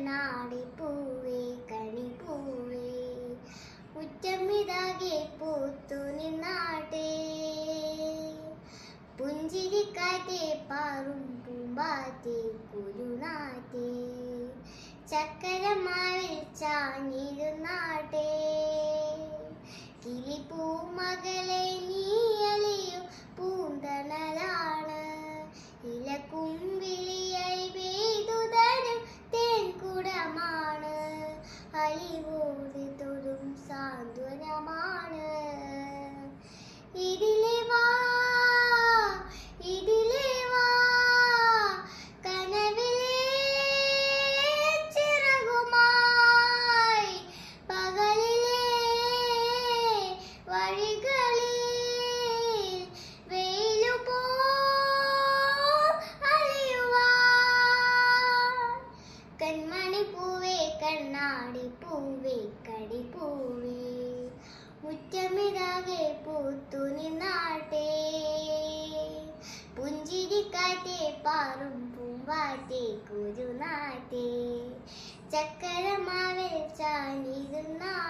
കണ്ണാടി പൂവേ കണിപ്പൂവേ മുറ്റമിതാകെ പൂത്തു നിന്നാട്ടെ പുഞ്ചിരിക്കാറ്റെ പാറും പൂമ്പാറ്റെ കുരുനാറ്റെ ചക്കരമാവിൽ ചാഞ്ഞിരുന്നാട്ടെ കിളിപ്പൂമകളെ നീ അലിയും പൂന്തണലാണ് ഇലക്കുമ്പിളിയായി പെയ്തുതരും തേൻകുടമാണ് അലിവോട് തൊടും സാന്ത്വനമാണ് ഇതിലെ വാ ഇതിലെ വാ കനവിലെ ചിറകുമായി പകലിലെ വഴികളിൽ വെയിലുപോ അലിയുവാൻ കൺമണി പൂവേ കണ്ണാടി പൂവേ കടിപ്പൂവേ മുറ്റമിതാകെ പൂത്തു നിന്നാട്ടെ പുഞ്ചിരിക്കാറ്റെ പാറും പൂമ്പാറ്റെ കുരുനാറ്റെ ചക്കരമാവിൽ ചാഞ്ഞിരുന്നാട്ടെ.